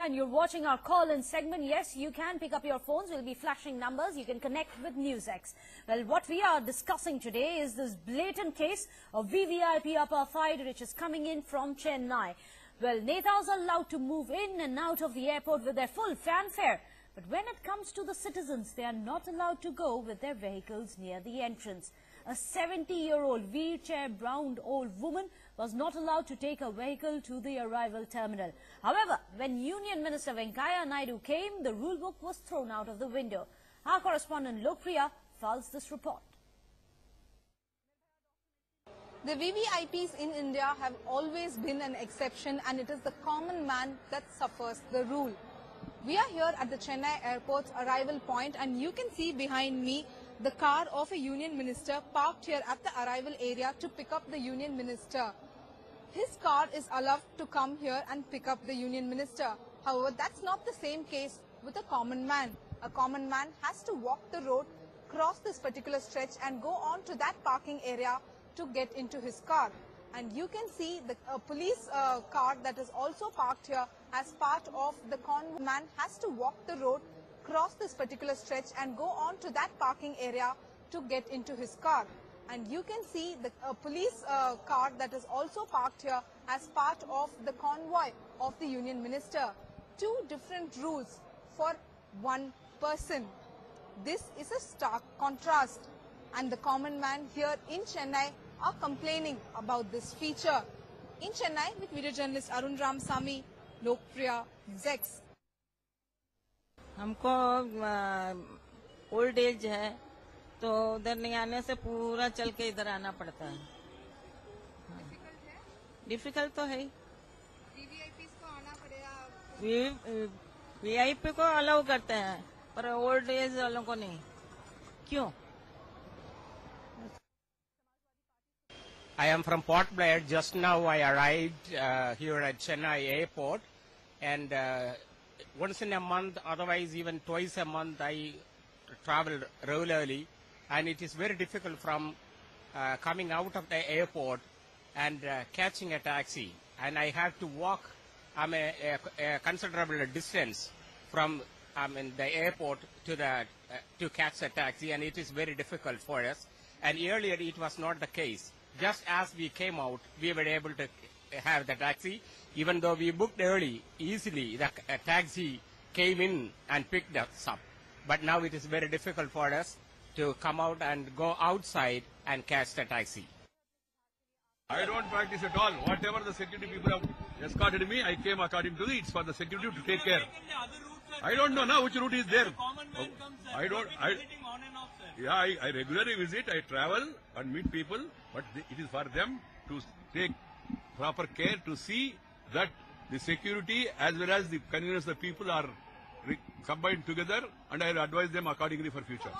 and you're watching our call-in segment. Yes, you can pick up your phones. We'll be flashing numbers. You can connect with NewsX. Well, what we are discussing today is this blatant case of VVIP apartheid, which is coming in from Chennai. Well, Netas are allowed to move in and out of the airport with their full fanfare. But when it comes to the citizens, they are not allowed to go with their vehicles near the entrance. A 70-year-old wheelchair-bound old woman was not allowed to take her vehicle to the arrival terminal. However, when Union Minister Venkaiah Naidu came, the rule book was thrown out of the window. Our correspondent Lokpriya files this report. The VVIPs in India have always been an exception, and it is the common man that suffers the rule. We are here at the Chennai airport's arrival point, and you can see behind me the car of a union minister parked here at the arrival area to pick up the union minister. His car is allowed to come here and pick up the union minister. However, that's not the same case with a common man. A common man has to walk the road, cross this particular stretch and go on to that parking area to get into his car. And you can see the police car that is also parked here as part of the convoy. Man has to walk the road, cross this particular stretch and go on to that parking area to get into his car. And you can see the police car that is also parked here as part of the convoy of the union minister. Two different rules for one person. This is a stark contrast, and the common man here in Chennai are complaining about this feature. In Chennai, with video journalist Arun Ramsamy, Lokpriya, NewsX. हमको old age है तो उधर नहीं आने से पूरा चल के इधर आना पड़ता है। डिफिकल्ट तो है ही। को आना पड़ेगा। वीआईपी को अलाउ करते हैं पर ओल्ड एज वालों को नहीं। क्यों? I am from Port Blair. Just now I arrived here at Chennai airport, and once in a month, otherwise even twice a month, I travel regularly, and it is very difficult from coming out of the airport and catching a taxi. And I have to walk a considerable distance from the airport to catch a taxi, and it is very difficult for us. And earlier it was not the case. Just as we came out, we were able to have the taxi. Even though we booked early, easily the taxi came in and picked us up. But now it is very difficult for us to come out and go outside and catch the taxi. I don't practice at all. Whatever the security people have escorted me, I came according to it's for the security to take care. I don't know now which route is there. I regularly visit, I travel and meet people, but it is for them to take proper care to see that the security as well as the convenience of the people are combined together, and I advise them accordingly for future.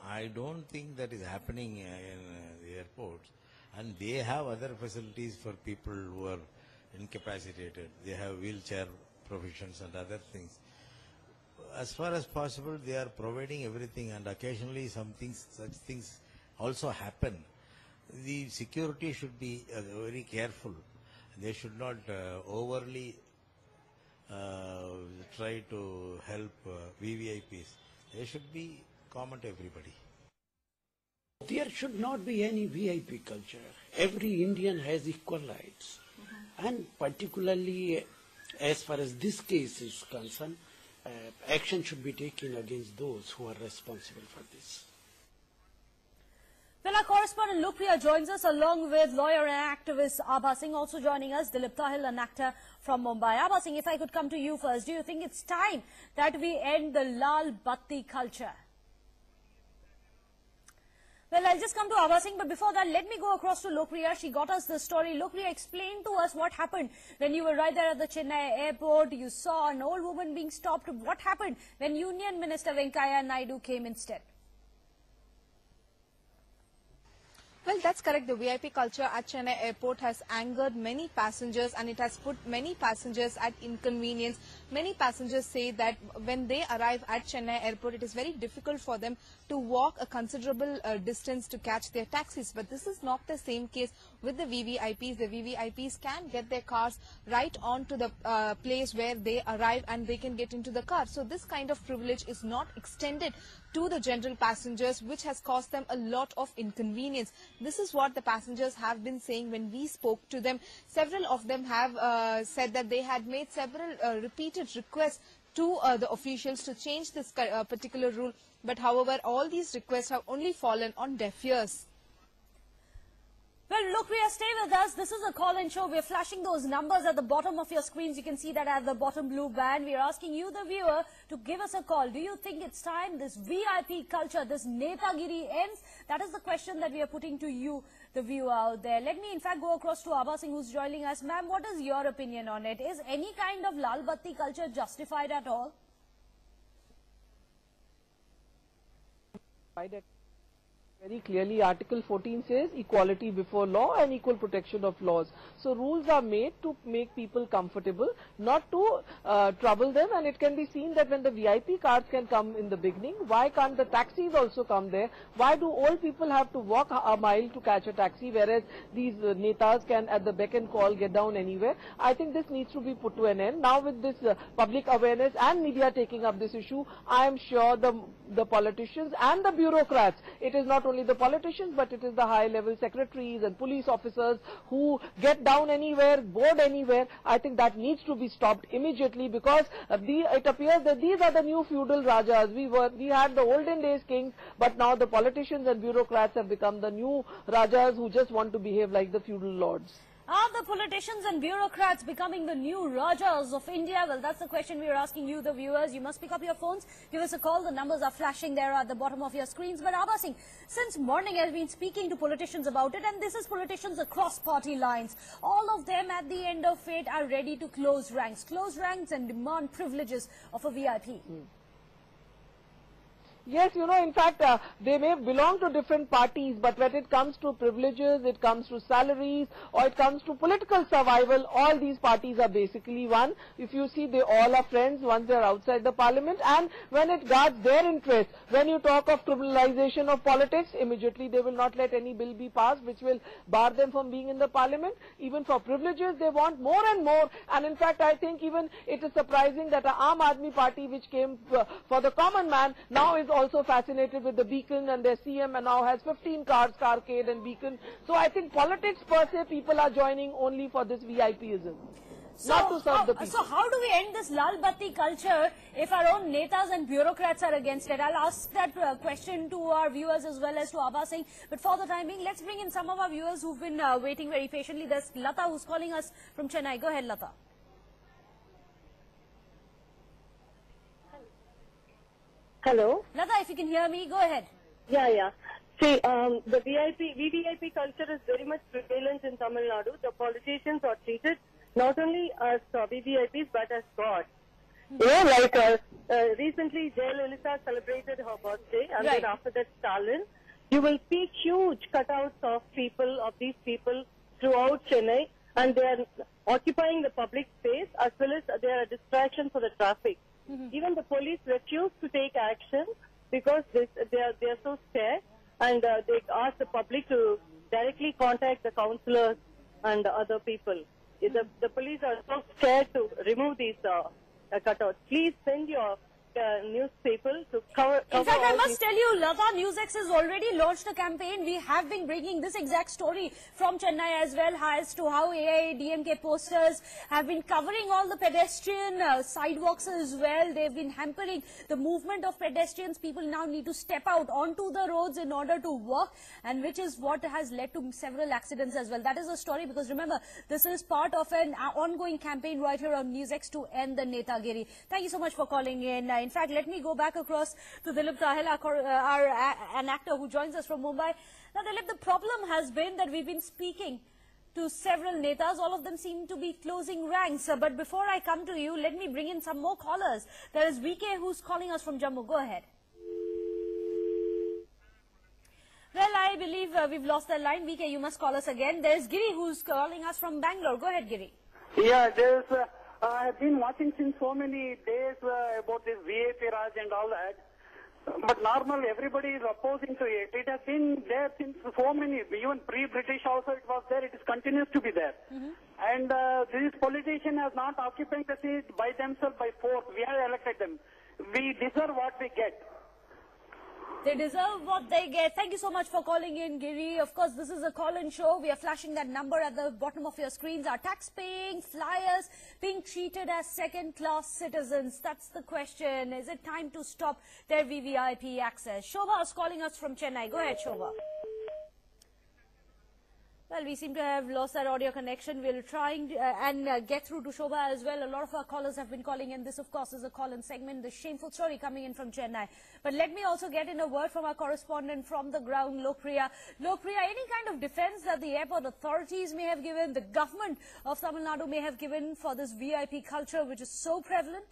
I don't think that is happening in the airports, and they have other facilities for people who are incapacitated. They have wheelchair provisions and other things. As far as possible, they are providing everything, and occasionally such things also happen. The security should be very careful. They should not overly try to help VVIPs. They should be common to everybody. There should not be any VIP culture. Every Indian has equal rights. And particularly as far as this case is concerned, action should be taken against those who are responsible for this. Well, our correspondent Lokpriya joins us along with lawyer and activist Abha Singh. Also joining us, Dilip Tahil, an actor from Mumbai. Abha Singh, if I could come to you first, do you think it's time that we end the Lal Batti culture? Well, I'll just come to Abha Singh, but before that, let me go across to Lokpriya. She got us the story. Lokpriya, explain to us what happened when you were right there at the Chennai airport. You saw an old woman being stopped. What happened when Union Minister Venkaiah Naidu came instead? Well, that's correct. The VIP culture at Chennai airport has angered many passengers, and it has put many passengers at inconvenience. Many passengers say that when they arrive at Chennai airport, it is very difficult for them to walk a considerable distance to catch their taxis. But this is not the same case with the VVIPs can get their cars right on to the place where they arrive and they can get into the car. So this kind of privilege is not extended to the general passengers, which has caused them a lot of inconvenience. This is what the passengers have been saying when we spoke to them. Several of them have said that they had made several repeated requests to the officials to change this particular rule. But however, all these requests have only fallen on deaf ears. Well, look, Priya, stay with us. This is a call-in show. We're flashing those numbers at the bottom of your screens. You can see that at the bottom blue band. We're asking you, the viewer, to give us a call. Do you think it's time this VIP culture, this Netagiri ends? That is the question that we are putting to you, the viewer out there. Let me, in fact, go across to Abha Singh, who's joining us. Ma'am, what is your opinion on it? Is any kind of Lal Batti culture justified at all? Very clearly, Article 14 says equality before law and equal protection of laws. So rules are made to make people comfortable, not to trouble them. And it can be seen that when the VIP cars can come in the beginning, why can't the taxis also come there? Why do old people have to walk a mile to catch a taxi, whereas these netas can at the beck and call get down anywhere? I think this needs to be put to an end. Now with this public awareness and media taking up this issue, I am sure the politicians and the bureaucrats, it is not only the politicians, but it is the high-level secretaries and police officers who get down anywhere, board anywhere. I think that needs to be stopped immediately, because it appears that these are the new feudal rajas. We had the olden days kings, but now the politicians and bureaucrats have become the new rajas who just want to behave like the feudal lords. Are the politicians and bureaucrats becoming the new Rajas of India? Well, that's the question we are asking you, the viewers. You must pick up your phones, give us a call. The numbers are flashing there at the bottom of your screens. But Abha Singh, since morning I've been speaking to politicians about it, and this is politicians across party lines. All of them at the end of it are ready to close ranks and demand privileges of a VIP. Yes, you know, in fact, they may belong to different parties, but when it comes to privileges, it comes to salaries, or it comes to political survival, all these parties are basically one. If you see, they all are friends once they are outside the parliament, and when it guards their interests, when you talk of criminalization of politics, immediately they will not let any bill be passed which will bar them from being in the parliament. Even for privileges, they want more and more, and in fact, I think even it is surprising that the Aam Aadmi Party, which came for the common man, now is also fascinated with the Beacon, and their CM and now has 15 cars, Carcade and Beacon. So I think politics per se, people are joining only for this VIPism, not to serve the people. So how do we end this Lal Batti culture if our own netas and bureaucrats are against it? I'll ask that question to our viewers as well as to Abha Singh. But for the time being, let's bring in some of our viewers who've been waiting very patiently. There's Lata, who's calling us from Chennai. Go ahead, Lata. Hello? Lata, if you can hear me, go ahead. Yeah. See, the VVIP culture is very much prevalent in Tamil Nadu. The politicians are treated not only as VVIPs but as God. You know, like recently Jayalalitha celebrated her birthday, and then after that Stalin. You will see huge cutouts of these people throughout Chennai, and they are occupying the public space as well as they are a distraction for the traffic. Even the police refuse to take action because they are so scared, and they ask the public to directly contact the councillors and other people. The police are so scared to remove these cutouts. Please send your news people to cover. In fact, I must tell you, Lata, NewsX has already launched a campaign. We have been bringing this exact story from Chennai as well as to how AIADMK posters have been covering all the pedestrian sidewalks as well. They've been hampering the movement of pedestrians. People now need to step out onto the roads in order to walk, and which is what has led to several accidents as well. That is a story, because remember, this is part of an ongoing campaign right here on NewsX to end the Netagiri. Thank you so much for calling in. In fact, let me go back across to Dilip Tahela, an actor who joins us from Mumbai. Now, Dilip, the problem has been that we've been speaking to several netas. All of them seem to be closing ranks. But before I come to you, let me bring in some more callers. There is VK who's calling us from Jammu. Go ahead. Well, I believe we've lost that line. VK, you must call us again. There's Giri who's calling us from Bangalore. Go ahead, Giri. Yeah, I have been watching since so many days about this VIP Raj and all that. But normally everybody is opposing to it. It has been there since so many, even pre-British also it was there. It is continues to be there. And this politician has not occupied the seat by themselves by force. We have elected them. We deserve what we get. They deserve what they get. Thank you so much for calling in, Giri. Of course, this is a call-in show. We are flashing that number at the bottom of your screens. Are tax-paying flyers being treated as second-class citizens? That's the question. Is it time to stop their VVIP access? Shobha is calling us from Chennai. Go ahead, Shobha. Well, we seem to have lost that audio connection. We'll try and get through to Shobha as well. A lot of our callers have been calling in. This, of course, is a call-in segment. The shameful story coming in from Chennai. But let me also get in a word from our correspondent from the ground, Lokpriya. Lokpriya, any kind of defense that the airport authorities may have given, the government of Tamil Nadu may have given for this VIP culture which is so prevalent?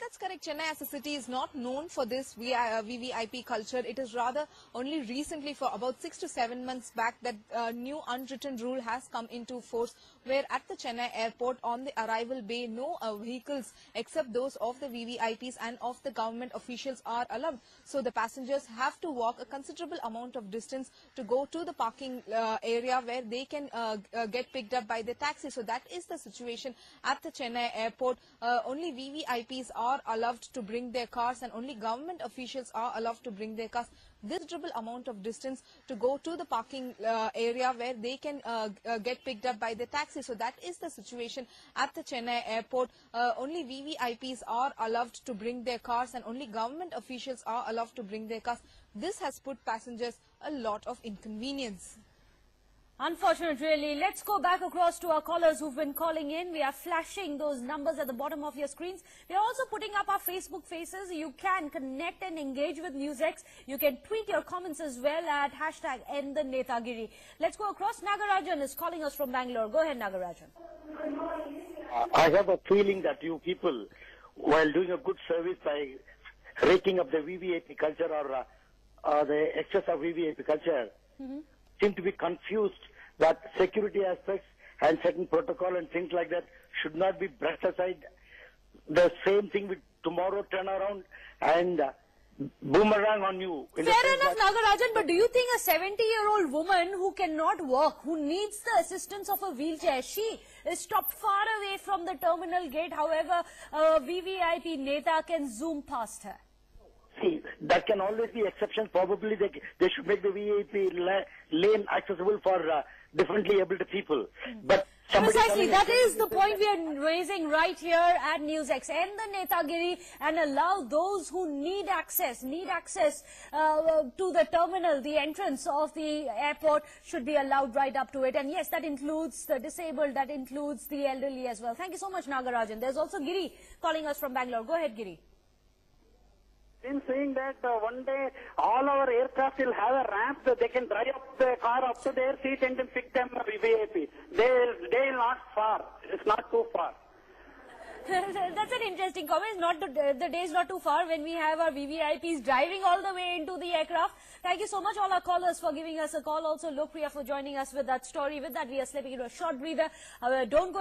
That's correct. Chennai as a city is not known for this VVIP culture. It is rather only recently, for about 6 to 7 months back, that new unwritten rule has come into force, where at the Chennai airport on the arrival bay, no vehicles except those of the VVIPs and of the government officials are allowed. So the passengers have to walk a considerable amount of distance to go to the parking area where they can get picked up by the taxi. So that is the situation at the Chennai airport. Only VVIPs are allowed to bring their cars and only government officials are allowed to bring their cars this considerable amount of distance to go to the parking area where they can get picked up by the taxi. So that is the situation at the Chennai airport. Only VVIPs are allowed to bring their cars and only government officials are allowed to bring their cars. This has put passengers a lot of inconvenience. Unfortunate, really. Let's go back across to our callers who've been calling in. We are flashing those numbers at the bottom of your screens. We are also putting up our Facebook faces. You can connect and engage with NewsX. You can tweet your comments as well at #EndTheNetagiri. Let's go across. Nagarajan is calling us from Bangalore. Go ahead, Nagarajan. I have a feeling that you people, while doing a good service by raking up the VVIP culture or the excess of VVIP culture, seem to be confused that security aspects and certain protocol and things like that should not be brushed aside. The same thing with tomorrow turn around and boomerang on you. Fair enough, Nagarajan, but do you think a 70-year-old woman who cannot walk, who needs the assistance of a wheelchair, she is stopped far away from the terminal gate, however, a VVIP Neta can zoom past her? See, that can always be exceptions. Probably they should make the VIP lane accessible for differently able people. But precisely, that is the point we are raising right here at NewsX. End the Netagiri and allow those who need access to the terminal, the entrance of the airport should be allowed right up to it. And yes, that includes the disabled, that includes the elderly as well. Thank you so much, Nagarajan. There's also Giri calling us from Bangalore. Go ahead, Giri. Been saying that one day all our aircraft will have a ramp that they can drive up the car up to their seat and then pick them VIP. They're not far. It's not too far. That's an interesting comment. The day is not too far when we have our VVIPs driving all the way into the aircraft. Thank you so much, all our callers, for giving us a call. Also, Lokpriya for joining us with that story. With that, we are slipping into a short breather. Don't go